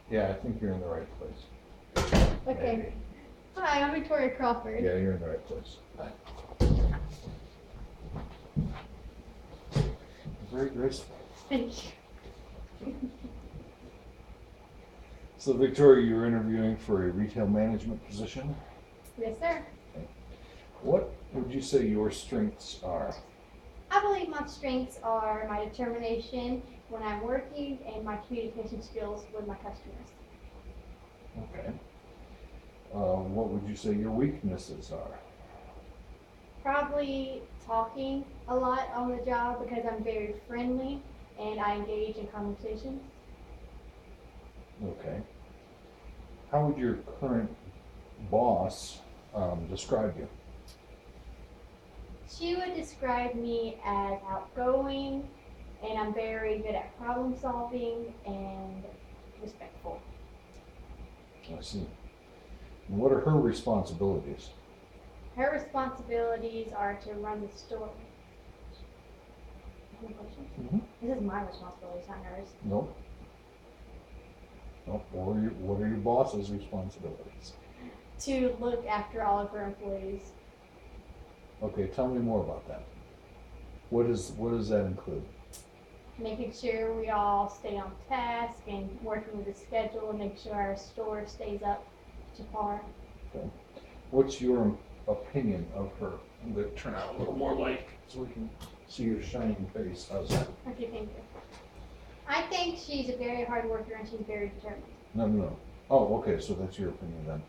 Yeah, I think you're in the right place. Okay. Maybe. Hi, I'm Victoria Crawford. Yeah, you're in the right place. Hi. Very graceful. Thank you. So Victoria, you were interviewing for a retail management position. Yes, sir. What would you say your strengths are? I believe my strengths are my determination when I'm working and my communication skills with my customers. Okay. What would you say your weaknesses are? Probably talking a lot on the job because I'm very friendly and I engage in conversations. Okay. How would your current boss describe you? She would describe me as outgoing and I'm very good at problem solving and respectful. I see. And what are her responsibilities? Her responsibilities are to run the store. Any questions? Mm-hmm. This is my responsibilities, not hers. Nope. Nope. What are your boss's responsibilities? To look after all of her employees. Okay, tell me more about that. What does that include? Making sure we all stay on task and working with the schedule and make sure our store stays up to par. Okay. What's your opinion of her? I'm going to turn out a little more light so we can see your shining face. How's that? Okay, thank you. I think she's a very hard worker and she's very determined. No. Oh, okay, so that's your opinion then.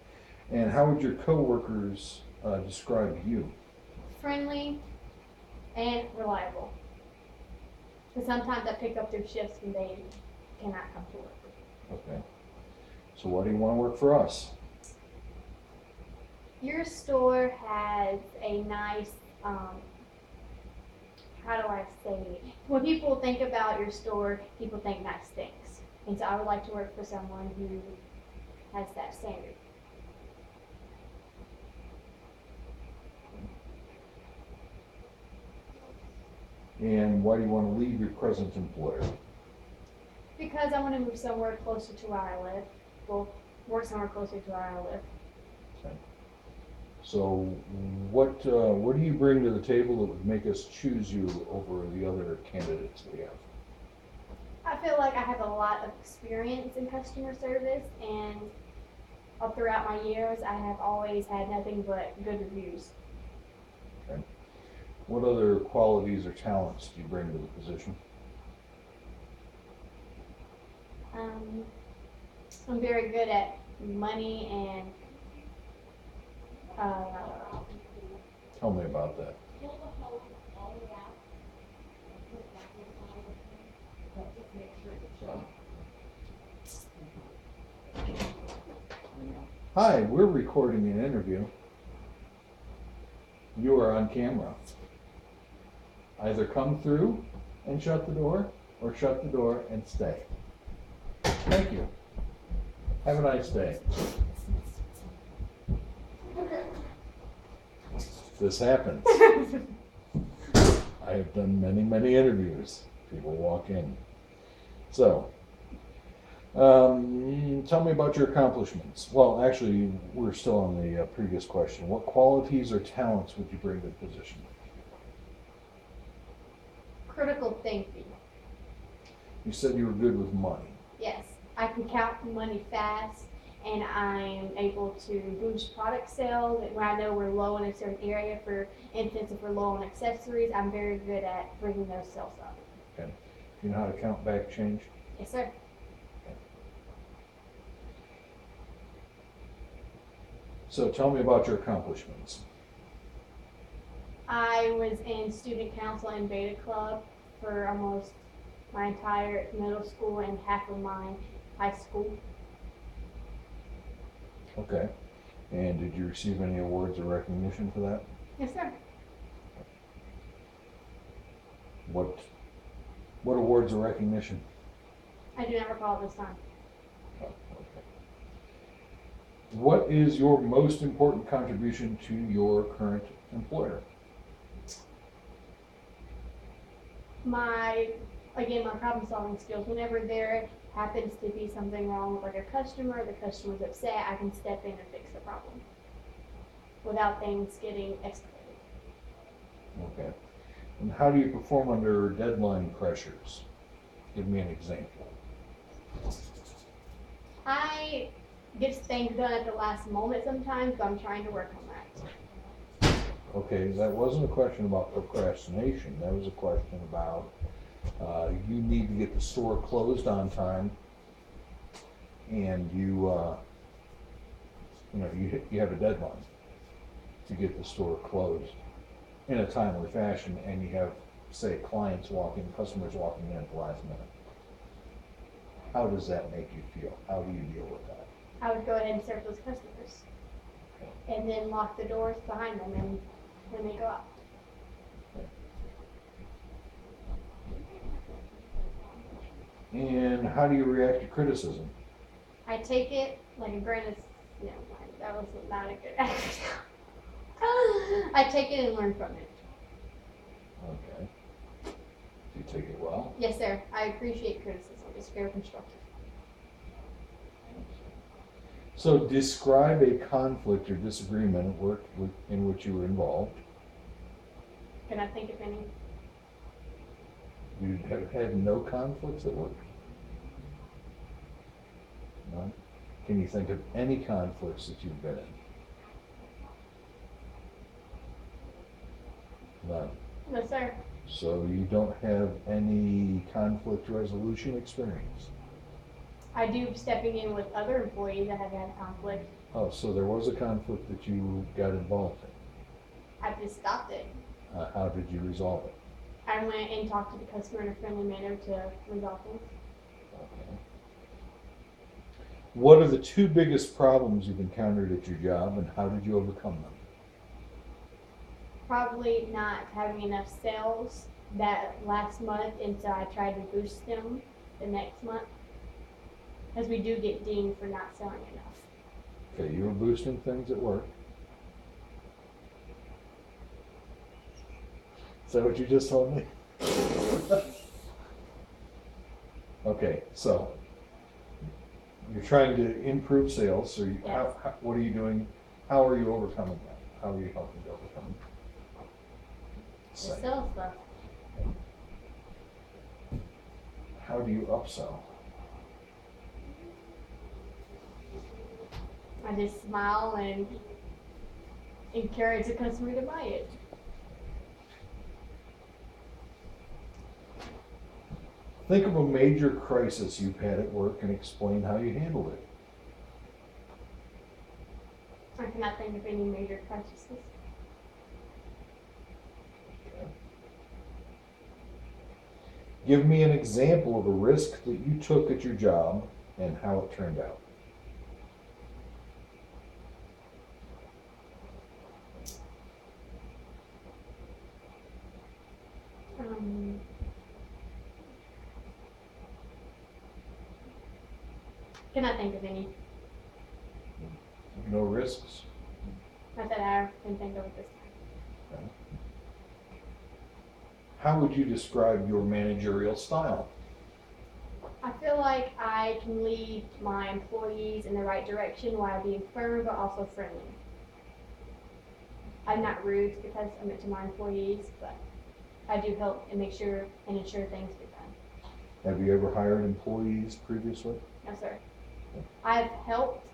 And how would your coworkers describe you? Friendly and reliable. Because sometimes I pick up their shifts and they cannot come to work. Okay. So why do you want to work for us? Your store has a nice, how do I say it? When people think about your store, people think nice things. And so I would like to work for someone who has that standard. And why do you want to leave your present employer? Because I want to move somewhere closer to where I live. Well, work somewhere closer to where I live. Okay. So what do you bring to the table that would make us choose you over the other candidates we have? I feel like I have a lot of experience in customer service, and all throughout my years, I have always had nothing but good reviews. Okay. What other qualities or talents do you bring to the position? I'm very good at money and Tell me about that. Hi, we're recording an interview. You are on camera. Either come through and shut the door, or shut the door and stay. Thank you. Have a nice day. This happens. I have done many interviews. People walk in. So, tell me about your accomplishments. Well, actually, we're still on the previous question. What qualities or talents would you bring to the position? critical thinking. You said you were good with money. Yes, I can count money fast, and I'm able to boost product sales. When I know we're low in a certain area, for instance, if we're low on accessories, I'm very good at bringing those sales up. Okay. Do you know how to count back change? Yes, sir. So tell me about your accomplishments. I was in student council and beta club for almost my entire middle school and half of my high school. Okay. And did you receive any awards or recognition for that? Yes, sir. What awards or recognition? I do not recall this time. Oh, okay. What is your most important contribution to your current employer? My problem solving skills. Whenever they're happens to be something wrong with like a customer, the customer's upset, I can step in and fix the problem without things getting escalated. Okay. And how do you perform under deadline pressures? Give me an example. I get things done at the last moment sometimes, but I'm trying to work on that. Okay, that wasn't a question about procrastination. That was a question about you need to get the store closed on time, and you have a deadline to get the store closed in a timely fashion, and you have, say, customers walking in at the last minute. How does that make you feel? How do you deal with that? I would go ahead and serve those customers and then lock the doors behind them and when they go out. And how do you react to criticism? I take it like a grain of, never mind, that was not a good answer. I take it and learn from it. Okay. Do you take it well? Yes, sir. I appreciate criticism. It's very constructive. So describe a conflict or disagreement at work in which you were involved. Can I think of any? You have had no conflicts at work? No? Can you think of any conflicts that you've been in? None. No, sir. So you don't have any conflict resolution experience? I do stepping in with other employees that have had conflict. Oh, so there was a conflict that you got involved in. I just stopped it. How did you resolve it? I went and talked to the customer in a friendly manner to resolve things. Okay. What are the two biggest problems you've encountered at your job, and how did you overcome them? Probably not having enough sales that last month, and so I tried to boost them the next month. Because we do get dinged for not selling enough. Okay, you were boosting things at work. Is that what you just told me? Okay, so you're trying to improve sales. So Yes. what are you doing? How are you overcoming that? How are you helping to overcome The sales stuff. How do you upsell? I just smile and encourage the customer to buy it. Think of a major crisis you've had at work and explain how you handled it. I cannot think of any major crises. Okay. Give me an example of a risk that you took at your job and how it turned out. Cannot think of any. No risks? Not that I can think of at this time. Okay. How would you describe your managerial style? I feel like I can lead my employees in the right direction while being firm but also friendly. I'm not rude because I'm to my employees, but I do help and make sure and ensure things get done. Have you ever hired employees previously? No, sir. I've helped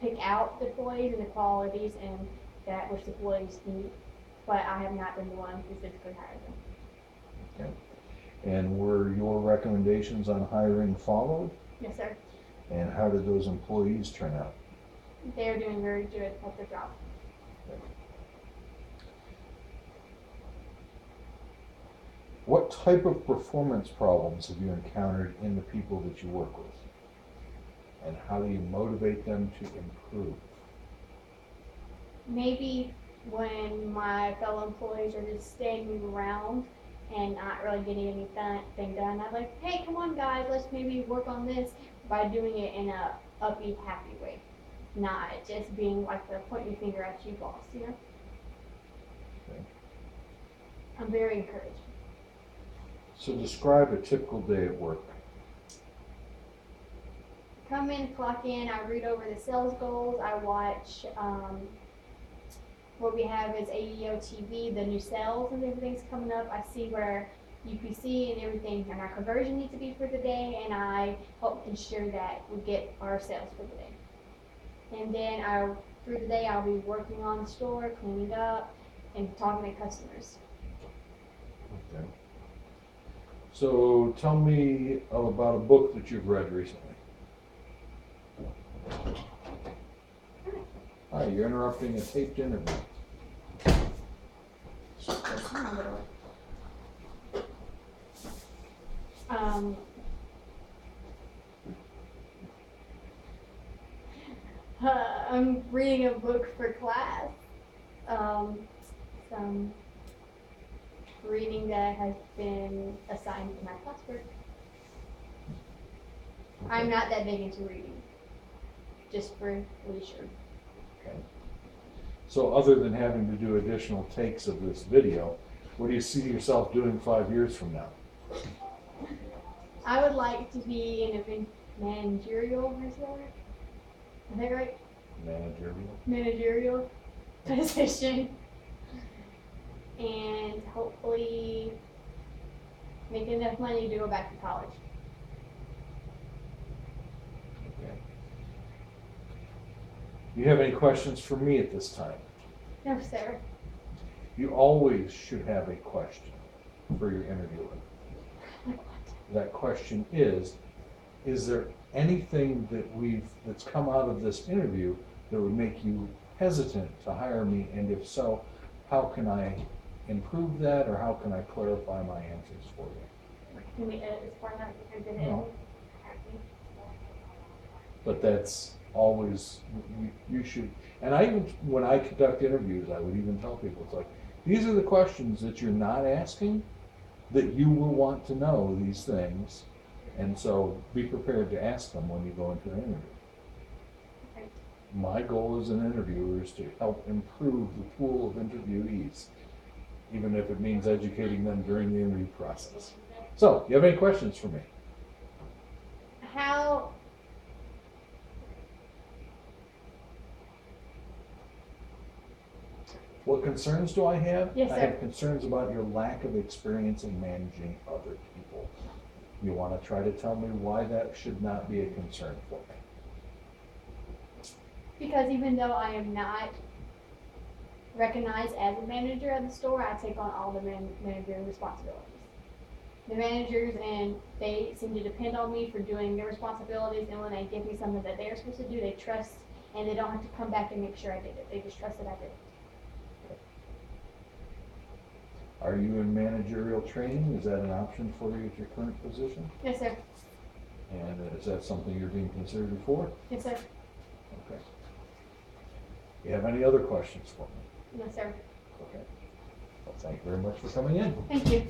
pick out the employees and the qualities and that which the employees need, but I have not been the one who physically hired them. Okay. And were your recommendations on hiring followed? Yes, sir. And how did those employees turn out? They are doing very good at their job. Okay. What type of performance problems have you encountered in the people that you work with? And how do you motivate them to improve? Maybe when my fellow employees are just standing around and not really getting anything done, I'm like, hey, come on guys, let's maybe work on this by doing it in a upbeat, happy way. Not just being like the point your finger at you boss, you know? Okay. I'm very encouraged. So describe a typical day at work. come in, clock in, I read over the sales goals, I watch, what we have is AEO TV, the new sales and everything's coming up. I see where UPC and everything and our conversion needs to be for the day, and I help ensure that we get our sales for the day. And then through the day, I'll be working on the store, cleaning up, and talking to customers. Okay. So tell me about a book that you've read recently. Hi, you're interrupting a taped interview. I'm reading a book for class. Some reading that has been assigned to my classwork. I'm not that big into reading, just for leisure. Okay. So other than having to do additional takes of this video, what do you see yourself doing 5 years from now? I would like to be in a managerial, is that right? Managerial position, and hopefully make enough money to go back to college. Okay. Do you have any questions for me at this time? No, sir. You always should have a question for your interviewer. Like what? That question is there anything that's come out of this interview that would make you hesitant to hire me? And if so, how can I improve that, or how can I clarify my answers for you? Can we edit this part out? No. But that's always, you should, and when I conduct interviews, I would even tell people, it's like, these are the questions that you're not asking, that you will want to know these things, and so be prepared to ask them when you go into an interview. Okay. My goal as an interviewer is to help improve the pool of interviewees, even if it means educating them during the interview process. So, you have any questions for me? What concerns do I have? Yes, sir. I have concerns about your lack of experience in managing other people. You want to try to tell me why that should not be a concern for me? Because even though I am not recognized as a manager of the store, I take on all the managerial responsibilities. The managers, and they seem to depend on me for doing their responsibilities, and when they give me something that they're supposed to do, they trust, and they don't have to come back and make sure I did it. They just trust that I did it. Are you in managerial training? Is that an option for you at your current position? Yes, sir. And is that something you're being considered for? Yes, sir. Okay. You have any other questions for me? Yes, sir. Okay. Well, thank you very much for coming in. Thank you.